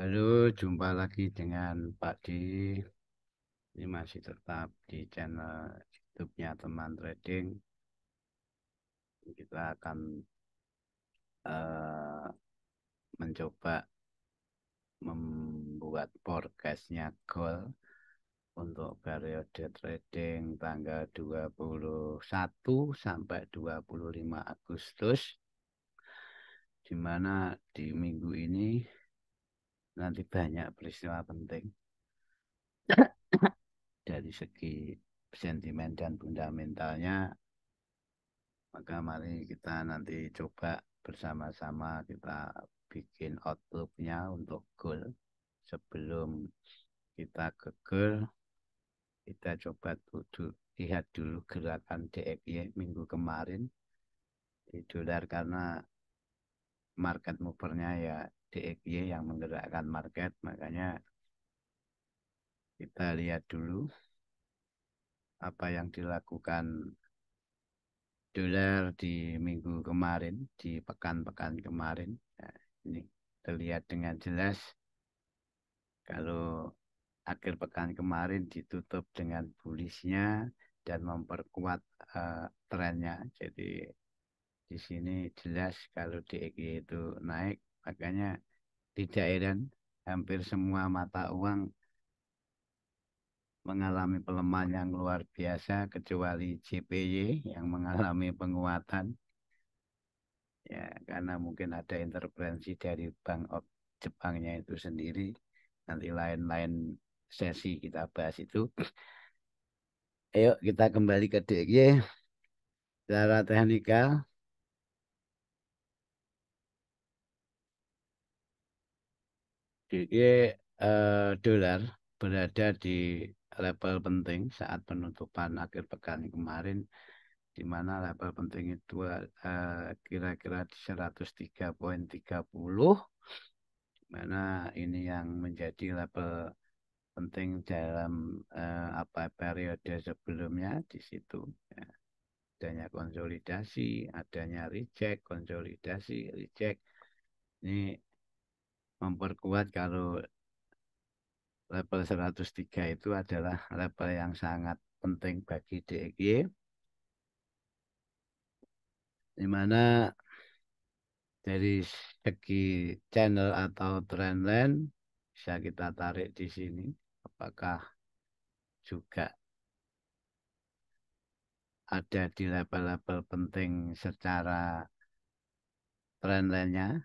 Halo, jumpa lagi dengan Pak Di. Ini masih tetap di channel YouTube-nya Teman Trading. Kita akan eh, mencoba membuat forecast-nya goal untuk periode trading tanggal 21 sampai 25 Agustus, di mana di minggu ini nanti banyak peristiwa penting dari segi sentimen dan fundamentalnya. Maka mari kita nanti coba bersama-sama kita bikin outlook-nya untuk goal. Sebelum kita ke goal, kita coba lihat dulu gerakan DXY minggu kemarin di dolar, karena market movernya ya DXY yang menggerakkan market. Makanya kita lihat dulu apa yang dilakukan dolar di minggu kemarin, di pekan-pekan kemarin. Nah, ini terlihat dengan jelas kalau akhir pekan kemarin ditutup dengan bullishnya dan memperkuat trennya. Jadi di sini jelas kalau DXY itu naik, makanya tidak heran hampir semua mata uang mengalami pelemahan yang luar biasa kecuali JPY yang mengalami penguatan. Ya, karena mungkin ada intervensi dari Bank of Jepangnya itu sendiri. Nanti lain-lain sesi kita bahas itu. Ayo kita kembali ke DXY. Secara teknikal, DXY dolar berada di level penting saat penutupan akhir pekan kemarin, di mana level penting itu kira-kira di 103,30, mana ini yang menjadi level penting dalam periode sebelumnya di situ. Ya. Adanya konsolidasi, adanya reject, konsolidasi, reject. Ini memperkuat kalau level 103 itu adalah level yang sangat penting bagi DXY, di mana dari segi channel atau trendline bisa kita tarik di sini. Apakah juga ada di level-level penting secara trendline-nya?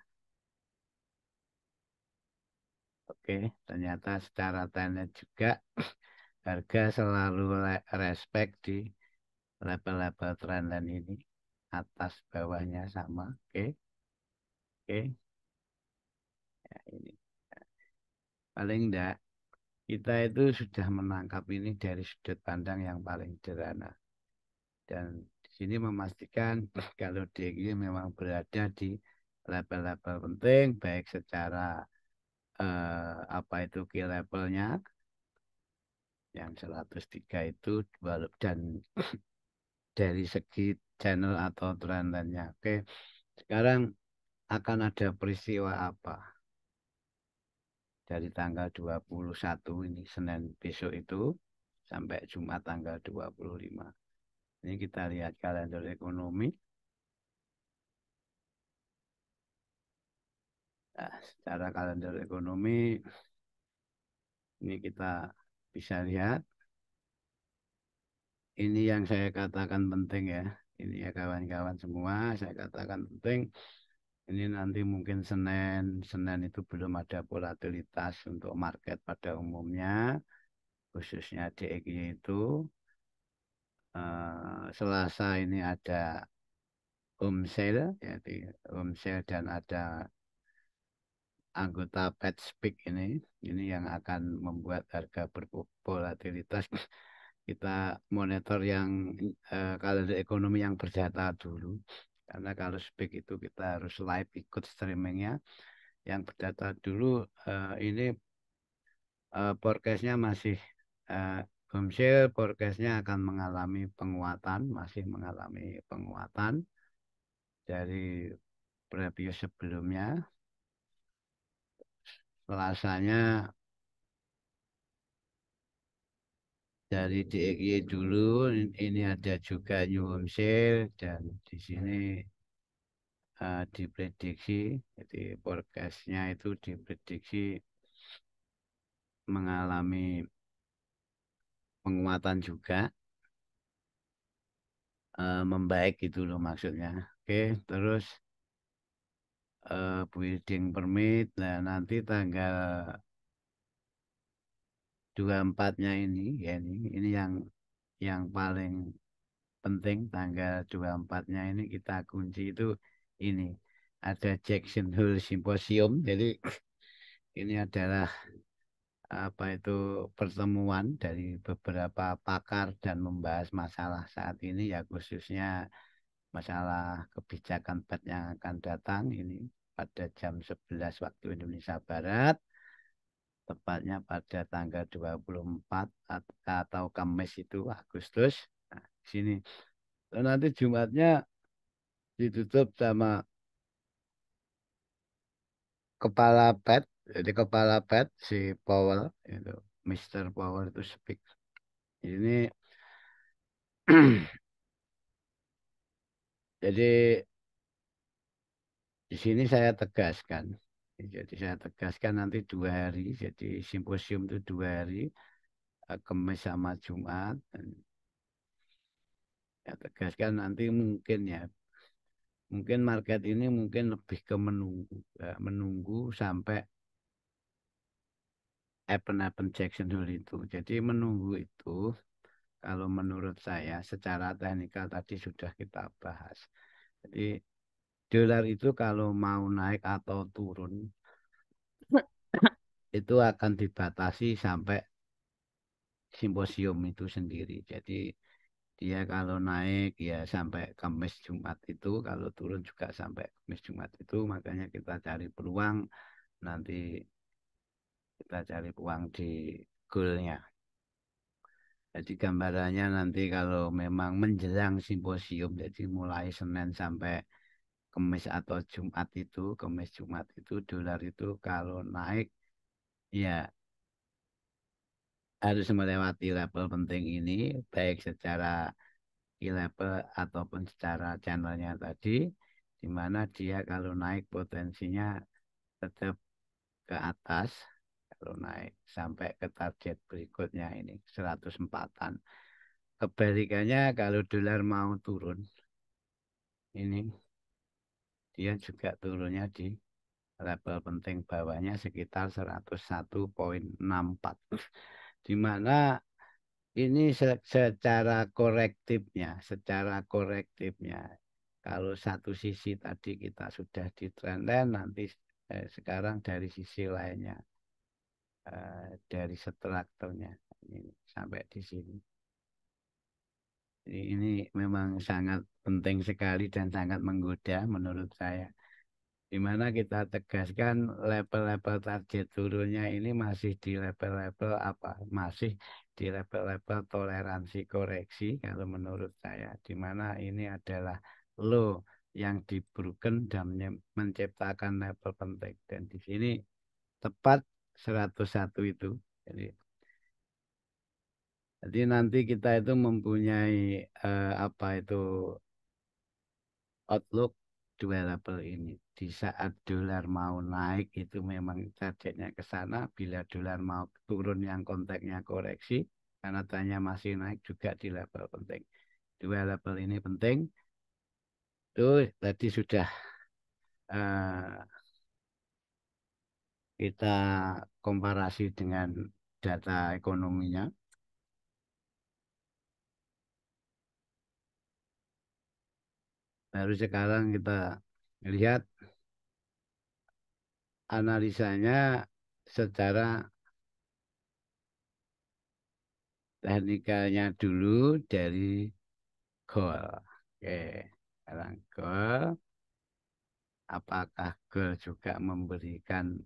Oke, ternyata secara trendline juga harga selalu respect di level-level trendline ini, atas bawahnya sama. Oke, oke. Ya, ini paling enggak kita itu sudah menangkap ini dari sudut pandang yang paling sederhana, dan di sini memastikan kalau DXY memang berada di level-level penting, baik secara apa itu key levelnya yang 103 itu, dan dari segi channel atau trendnya. Oke, sekarang akan ada peristiwa apa dari tanggal 21 ini, Senin besok itu, sampai Jumat tanggal 25. Ini kita lihat kalender ekonomi. Nah, secara kalender ekonomi ini kita bisa lihat, ini yang saya katakan penting ya. Ini ya kawan-kawan semua, saya katakan penting. Ini nanti mungkin Senin itu belum ada volatilitas untuk market pada umumnya, khususnya DXY itu. Selasa ini ada home sale, yaitu home sale, dan ada anggota Fed Speak ini yang akan membuat harga bervolatilitas. Kita monitor yang kalender ekonomi yang berdata dulu, karena kalau speak itu kita harus live ikut streamingnya. Yang berdata dulu ini forecastnya masih uh, home sale, forecastnya akan mengalami penguatan, masih mengalami penguatan dari preview sebelumnya. rasanya dari DIY dulu. Ini ada juga New Hampshire dan di sini diprediksi, jadi forecastnya itu diprediksi mengalami penguatan juga, membaik gitu loh maksudnya. Oke, terus building permit, nah nanti tanggal 24-nya ini, ya ini yang paling penting. Tanggal 24-nya ini kita kunci itu ini ada Jackson Hole Symposium. Jadi ini adalah apa itu pertemuan dari beberapa pakar dan membahas masalah saat ini, ya khususnya masalah kebijakan Fed yang akan datang ini pada jam 11 waktu Indonesia Barat, tepatnya pada tanggal 24 atau Kamis itu Agustus. Nah, di sini. Dan nanti Jumatnya ditutup sama kepala Fed, jadi kepala Fed si Powell itu, Mr. Powell itu speak. Ini jadi di sini saya tegaskan. Jadi saya tegaskan nanti 2 hari. Jadi simposium itu 2 hari, Kamis sama Jumat. Dan saya tegaskan nanti mungkin ya, mungkin market ini mungkin lebih ke menunggu, menunggu sampai event Jackson Hole itu. Jadi menunggu itu kalau menurut saya secara teknikal tadi sudah kita bahas. Jadi dolar itu kalau mau naik atau turun itu akan dibatasi sampai simposium itu sendiri. Jadi dia kalau naik ya sampai Kamis Jumat itu, kalau turun juga sampai Kamis Jumat itu, makanya kita cari peluang nanti, kita cari peluang di goalnya. Jadi gambarannya nanti kalau memang menjelang simposium, jadi mulai Senin sampai Kamis atau Jumat itu, Kamis Jumat itu dolar itu kalau naik ya harus melewati level penting ini, baik secara level ataupun secara channelnya tadi, di mana dia kalau naik potensinya tetap ke atas, kalau naik sampai ke target berikutnya ini 104-an. Kebalikannya kalau dolar mau turun, ini dia juga turunnya di level penting bawahnya sekitar 101,64, di mana ini secara korektifnya kalau satu sisi tadi kita sudah di trendline, nanti sekarang dari sisi lainnya, dari strukturnya ini sampai di sini. Ini memang sangat penting sekali dan sangat menggoda menurut saya. Di mana kita tegaskan level-level target turunnya ini masih di level-level apa? Masih di level-level toleransi koreksi kalau menurut saya. Di mana ini adalah low yang dibroken dan menciptakan level penting. Dan di sini tepat 101 itu. Jadi nanti kita itu mempunyai apa itu outlook 2 level ini. Di saat dolar mau naik itu memang targetnya ke sana. Bila dolar mau turun yang konteksnya koreksi, karena tanya masih naik juga di level penting. 2 level ini penting. Tuh tadi sudah eh, kita komparasi dengan data ekonominya. Baru sekarang kita lihat analisanya secara teknikalnya dulu dari gol. Oke, sekarang gol. Apakah gol juga memberikan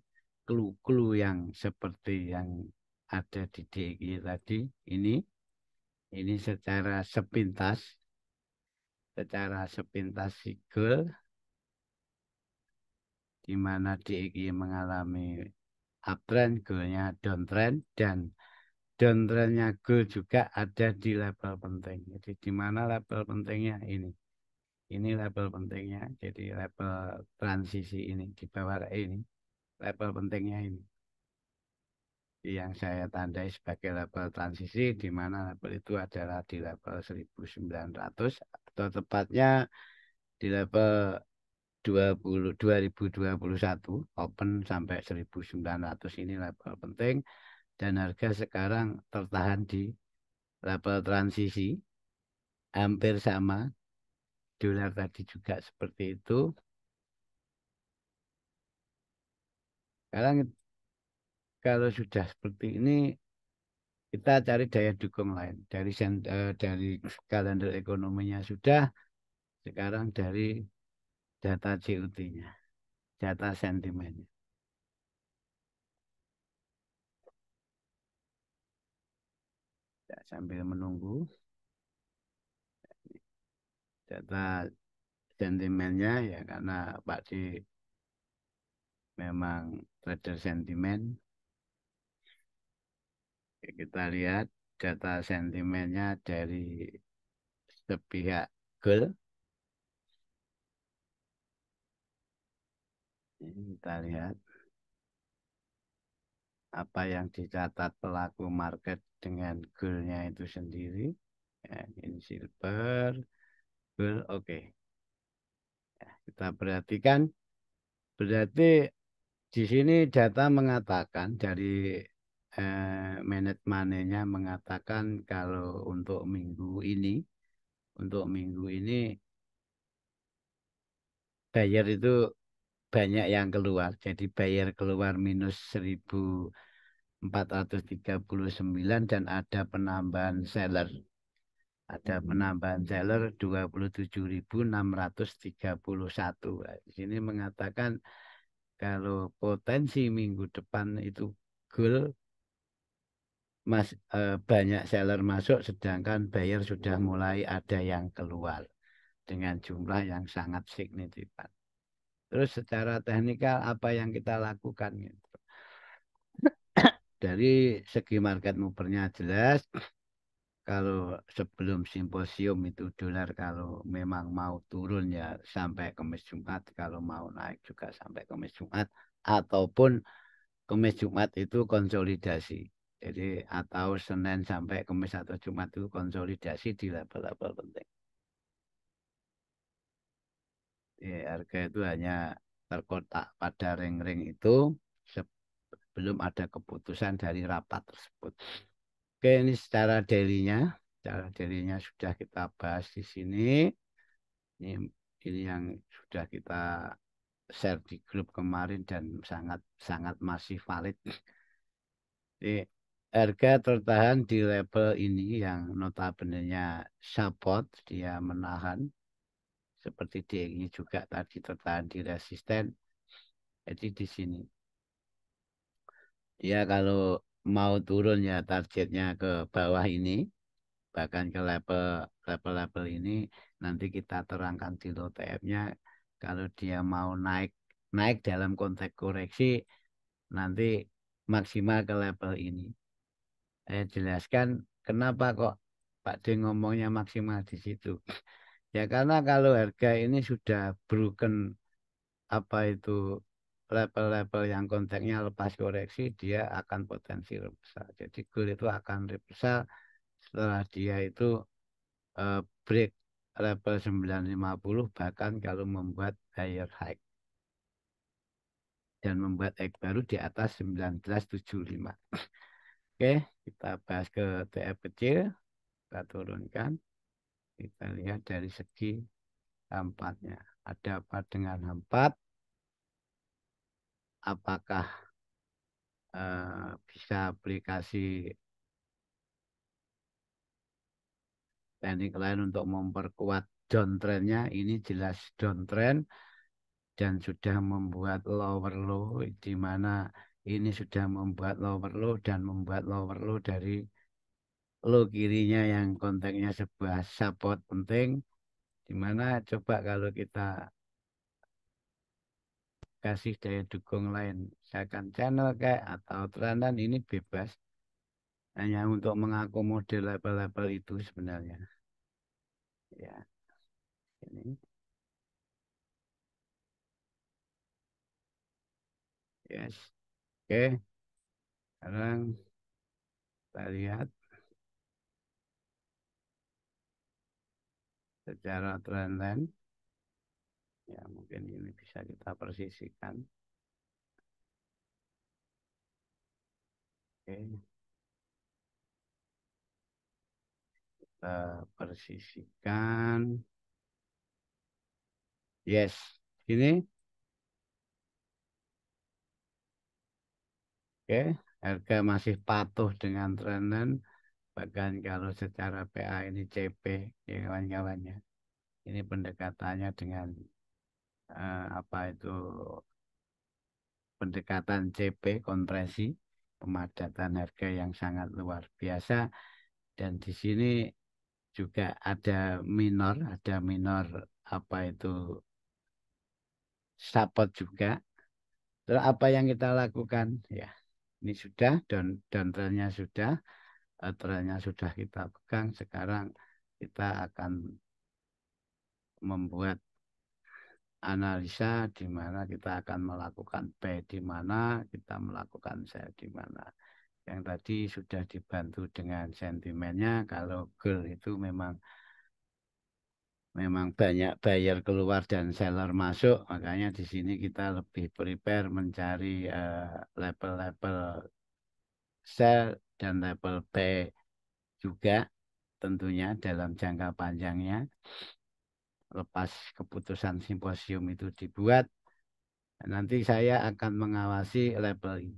clue-clue yang seperti yang ada di DI tadi? Ini secara sepintas si gol, di mana DI mengalami uptrend, goalnya downtrend, dan downtrendnya goal juga ada di level penting. Jadi di mana level pentingnya ini? Ini level pentingnya. Jadi level transisi ini di bawah ini level pentingnya ini. Yang saya tandai sebagai level transisi, di mana level itu adalah di level 1900 atau tepatnya di level 2021 open sampai 1900 ini level penting, dan harga sekarang tertahan di level transisi hampir sama. Dolar tadi juga seperti itu. Sekarang kalau sudah seperti ini, kita cari daya dukung lain. Dari kalender ekonominya sudah, sekarang dari data CUT-nya, data sentimennya. Ya, sambil menunggu data sentimennya, ya karena Pak D memang trader sentimen. Kita lihat data sentimennya dari sepihak gold. Ini kita lihat apa yang dicatat pelaku market dengan goalnya itu sendiri. Ya, ini silver, gold, oke. Ya, kita perhatikan, berarti di sini data mengatakan dari manage money-nya mengatakan kalau untuk minggu ini buyer itu banyak yang keluar. Jadi buyer keluar minus 1.439 dan ada penambahan seller. Ada penambahan seller 27.631. Di sini mengatakan kalau potensi minggu depan itu goal, banyak seller masuk sedangkan buyer sudah mulai ada yang keluar dengan jumlah yang sangat signifikan. Terus secara teknikal apa yang kita lakukan gitu. Dari segi market movernya jelas, kalau sebelum simposium itu dolar kalau memang mau turun ya sampai Kamis Jumat, kalau mau naik juga sampai Kamis Jumat, ataupun Kamis Jumat itu konsolidasi. Jadi atau Senin sampai Kamis atau Jumat itu konsolidasi di level-level penting. Ya, harga itu hanya terkotak pada ring-ring itu sebelum ada keputusan dari rapat tersebut. Oke, ini secara daily-nya. Secara daily-nya sudah kita bahas di sini. Ini yang sudah kita share di grup kemarin dan sangat sangat masih valid. Jadi, harga tertahan di level ini yang notabene-nya support, dia menahan. Seperti DXY juga tadi tertahan di resisten. Jadi di sini. Ya kalau mau turun ya targetnya ke bawah ini. Bahkan ke level-level ini nanti kita terangkan di LOTF-nya. Kalau dia mau naik naik dalam konteks koreksi nanti maksimal ke level ini. Saya jelaskan kenapa kok Pak D ngomongnya maksimal di situ. Ya karena kalau harga ini sudah broken apa itu level-level yang konteksnya lepas koreksi, dia akan potensi reversal. Jadi gold itu akan reversal setelah dia itu break level 950, bahkan kalau membuat higher high dan membuat high baru di atas 1975. Oke, kita bahas ke TF kecil, kita turunkan, kita lihat dari segi hampatnya. Ada apa dengan hampat? Apakah bisa aplikasi teknik lain untuk memperkuat downtrendnya? Ini jelas downtrend dan sudah membuat lower low, di mana ini sudah membuat lower low dan membuat lower low dari low kirinya yang konteksnya sebuah support penting, di mana coba kalau kita kasih daya dukung lain. Misalkan channel kayak atau terandan ini bebas. Hanya untuk mengakomodir level-level itu sebenarnya. Ya, ini. Yes. Oke, sekarang kita lihat secara trendline. Ya, mungkin ini bisa kita persisikan. Oke, kita persisikan. Yes, ini. Oke, harga masih patuh dengan trendline. Bahkan kalau secara PA ini CP, ya kawan-kawannya. Ini pendekatannya dengan apa itu pendekatan CP kompresi, pemadatan harga yang sangat luar biasa. Dan di sini juga ada minor apa itu support juga. Terus apa yang kita lakukan? Ya, ini sudah dan trennya sudah, trennya sudah kita pegang. Sekarang kita akan membuat analisa di mana kita akan melakukan buy di mana, kita melakukan sell di mana. Yang tadi sudah dibantu dengan sentimennya. Kalau gold itu memang banyak buyer keluar dan seller masuk, makanya di sini kita lebih prepare mencari level-level sell dan level buy juga tentunya dalam jangka panjangnya. Lepas keputusan simposium itu dibuat, nanti saya akan mengawasi level ini.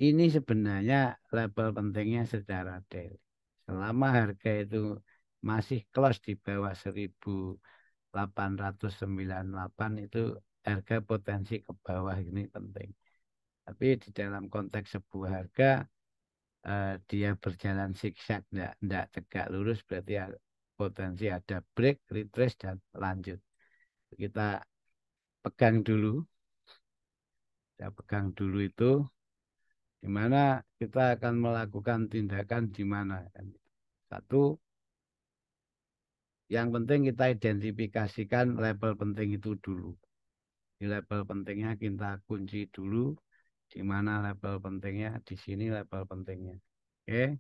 Ini sebenarnya level pentingnya secara daily. Selama harga itu masih close di bawah 1898 itu harga potensi ke bawah ini penting. Tapi di dalam konteks sebuah harga dia berjalan zigzag, enggak tegak lurus, berarti potensi ada break, retrace dan lanjut. Kita pegang dulu, kita pegang dulu itu di mana kita akan melakukan tindakan di mana. Satu, yang penting kita identifikasikan level penting itu dulu. Di level pentingnya kita kunci dulu. Di mana level pentingnya? Di sini level pentingnya. Oke,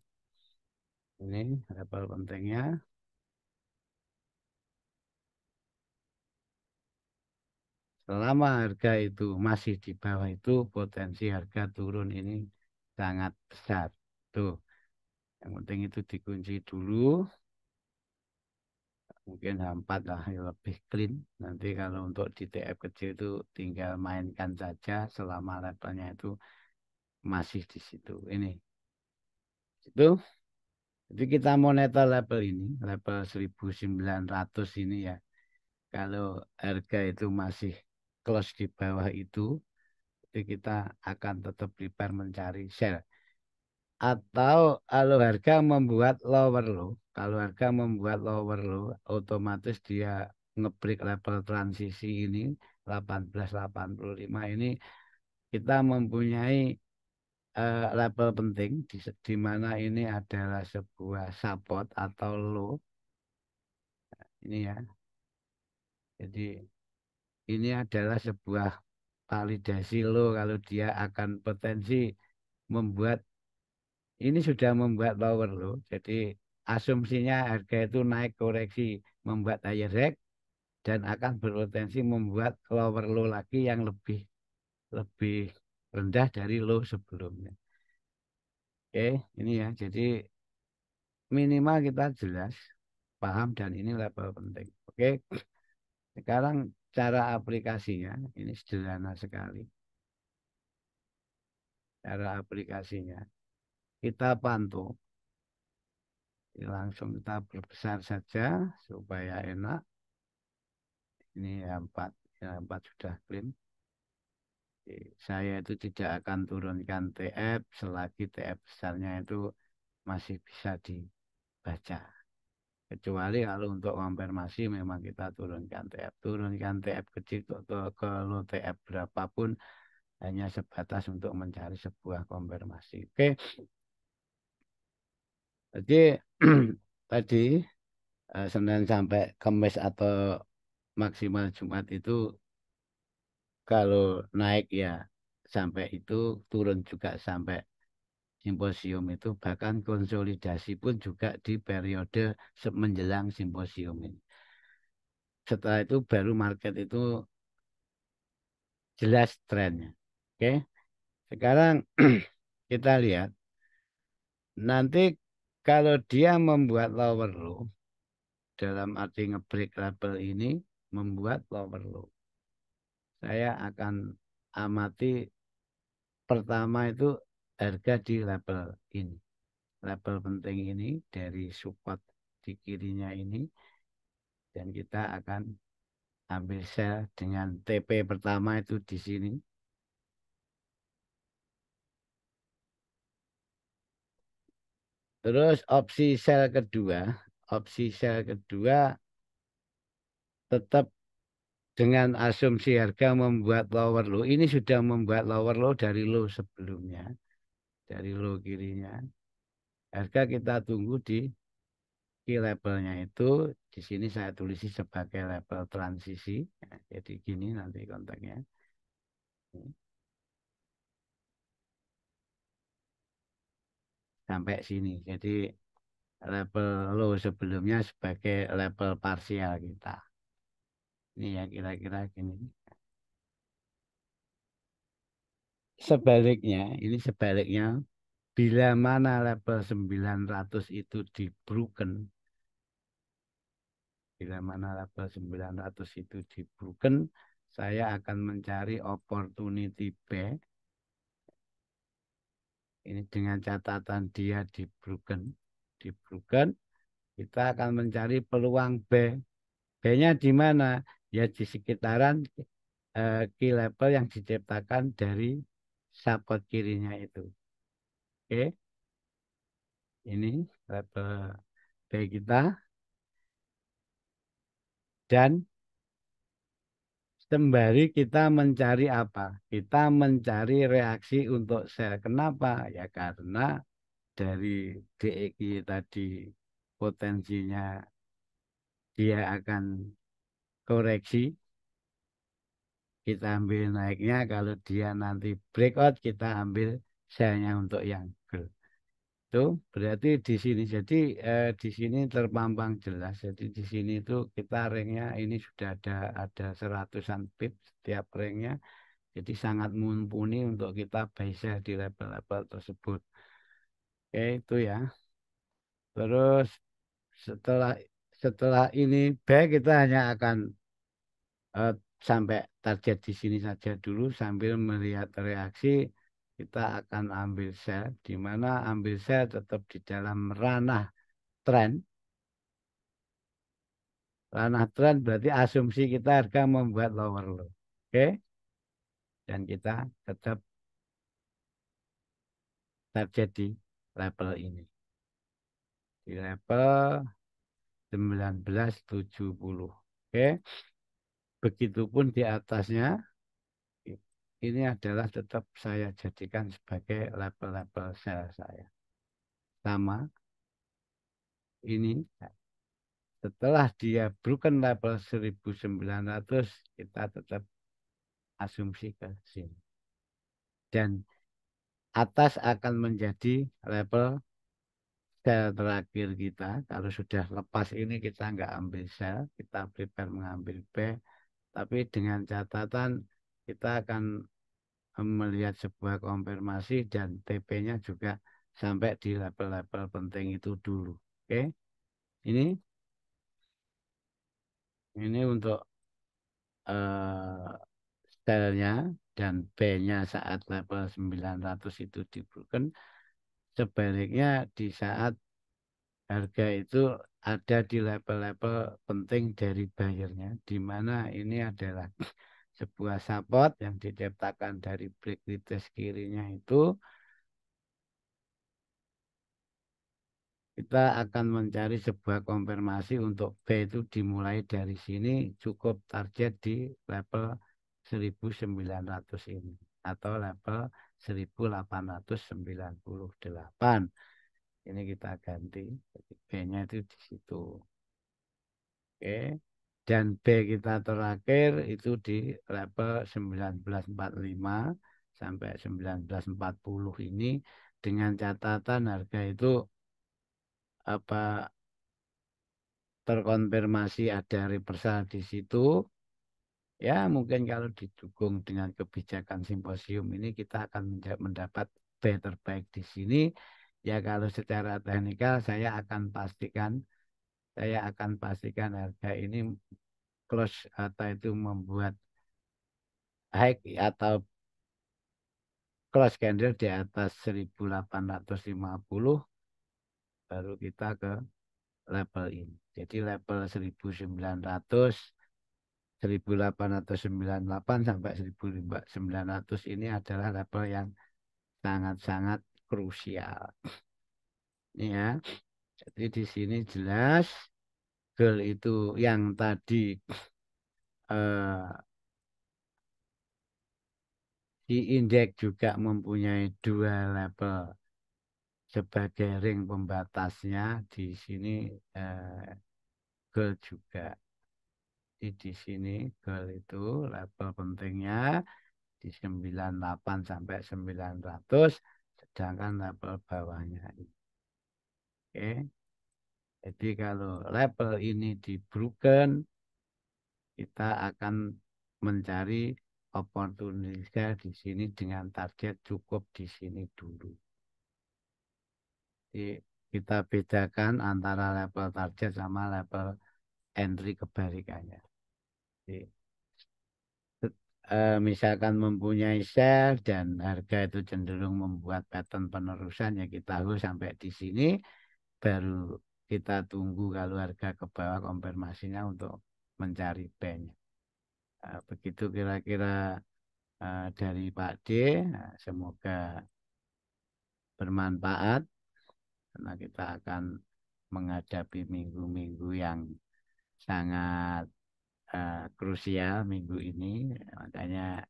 ini level pentingnya. Selama harga itu masih di bawah itu, potensi harga turun ini sangat besar. Tuh, yang penting itu dikunci dulu. Mungkin H4 lah yang lebih clean. Nanti kalau untuk di TF kecil itu tinggal mainkan saja selama levelnya itu masih di situ. Ini. Itu. Jadi kita monitor level ini, level 1900 ini ya. Kalau harga itu masih close di bawah itu, jadi kita akan tetap prepare mencari sell. Atau kalau harga membuat lower low, kalau harga membuat lower low, otomatis dia ngebreak level transisi ini 1885 ini kita mempunyai level penting di mana ini adalah sebuah support atau low ini ya. Jadi ini adalah sebuah validasi low kalau dia akan potensi membuat ini sudah membuat lower low. Jadi asumsinya harga itu naik koreksi membuat higher high dan akan berpotensi membuat lower low lagi yang lebih lebih rendah dari low sebelumnya. Oke, ini ya. Jadi minimal kita jelas paham dan ini level penting. Oke, sekarang cara aplikasinya ini sederhana sekali. Cara aplikasinya kita pantau, langsung kita perbesar saja supaya enak. Ini empat, empat sudah clean. Saya itu tidak akan turunkan TF selagi TF besarnya itu masih bisa dibaca. Kecuali kalau untuk konfirmasi memang kita turunkan TF kecil ke low TF berapapun hanya sebatas untuk mencari sebuah konfirmasi. Oke, jadi tadi Senin sampai Kamis atau maksimal Jumat itu kalau naik ya sampai itu, turun juga sampai simposium itu, bahkan konsolidasi pun juga di periode menjelang simposium ini. Setelah itu baru market itu jelas trennya. Oke, sekarang kita lihat nanti kalau dia membuat lower low, dalam arti ngebreak level ini, membuat lower low, saya akan amati pertama itu harga di level ini, level penting ini dari support di kirinya ini, dan kita akan ambil sell dengan TP pertama itu di sini. Terus opsi sell kedua tetap dengan asumsi harga membuat lower low. Ini sudah membuat lower low dari low sebelumnya, dari low kirinya. Harga kita tunggu di key levelnya itu. Di sini saya tulis sebagai level transisi. Ya, jadi gini nanti kontaknya. Sampai sini. Jadi level low sebelumnya sebagai level parsial kita. Ini ya kira-kira gini. Sebaliknya, bila mana level 900 itu di broken, bila mana level 900 itu di broken, saya akan mencari opportunity buy. Ini dengan catatan dia di broken. Di broken, kita akan mencari peluang buy. Buy-nya di mana? Ya di sekitaran key level yang diciptakan dari support kirinya itu. Oke, ini level buy kita. Dan sembari kita mencari apa? Kita mencari reaksi untuk sell. Kenapa? Ya karena dari DXY tadi potensinya dia akan koreksi. Kita ambil naiknya, kalau dia nanti breakout kita ambil sellnya untuk yang gold. Itu berarti di sini, jadi di sini terpampang jelas. Jadi di sini itu kita ringnya ini sudah ada seratusan pip setiap ringnya. Jadi sangat mumpuni untuk kita buy sell di level-level tersebut. Oke, itu ya. Terus setelah setelah ini buy, kita hanya akan eh, sampai target di sini saja dulu sambil melihat reaksi. Kita akan ambil sell, di mana ambil sell tetap di dalam ranah tren. Ranah tren berarti asumsi kita harga membuat lower low. Oke, dan kita tetap target di level ini. Di level 1970. Oke, begitupun di atasnya. Ini adalah tetap saya jadikan sebagai level-level sell saya. Sama ini. Setelah dia broken level 1900, kita tetap asumsi ke sini. Dan atas akan menjadi level sell terakhir kita. Kalau sudah lepas ini kita nggak ambil sell, kita prepare mengambil buy. Tapi dengan catatan kita akan melihat sebuah konfirmasi dan TP-nya juga sampai di level-level penting itu dulu. Oke, ini ini untuk eh, sell-nya dan B-nya saat level 900 itu di broken. Sebaliknya di saat harga itu ada di level-level penting dari buyernya, di mana ini adalah sebuah support yang diciptakan dari break retest kirinya itu. Kita akan mencari sebuah konfirmasi untuk B itu dimulai dari sini cukup target di level 1900 ini atau level 1898. Ini kita ganti. Jadi B-nya itu di situ. Oke. Dan B kita terakhir itu di level 1945 sampai 1940 ini dengan catatan harga itu apa terkonfirmasi ada reversal di situ. Ya, mungkin kalau didukung dengan kebijakan simposium ini kita akan mendapat B terbaik di sini. Ya, kalau secara teknikal saya akan pastikan harga ini close atau itu membuat high atau close candle di atas 1850 baru kita ke level ini. Jadi level 1900 1898 sampai 1900 ini adalah level yang sangat-sangat krusial. Ini ya. Jadi di sini jelas gold itu yang tadi eh, di indeks juga mempunyai dua level sebagai ring pembatasnya. Di sini gold juga. Di sini gold itu level pentingnya di 98 sampai 900, sedangkan level bawahnya ini. Oke. Jadi kalau level ini di broken, kita akan mencari opportunity di sini dengan target cukup di sini dulu. Jadi kita bedakan antara level target sama level entry kebalikannya. Jadi, misalkan mempunyai sell dan harga itu cenderung membuat pattern penerusan ya kita harus sampai di sini baru kita tunggu kalau harga ke bawah konfirmasinya untuk mencari bank. Begitu kira-kira dari Pak D. Nah, semoga bermanfaat karena kita akan menghadapi minggu-minggu yang sangat krusial minggu ini. Makanya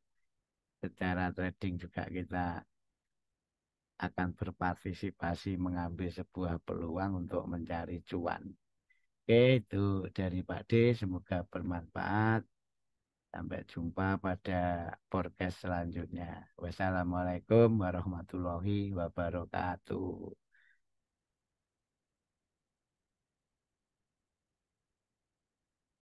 secara trading juga kita akan berpartisipasi mengambil sebuah peluang untuk mencari cuan. Oke, itu dari Pak D. Semoga bermanfaat. Sampai jumpa pada podcast selanjutnya. Wassalamualaikum warahmatullahi wabarakatuh.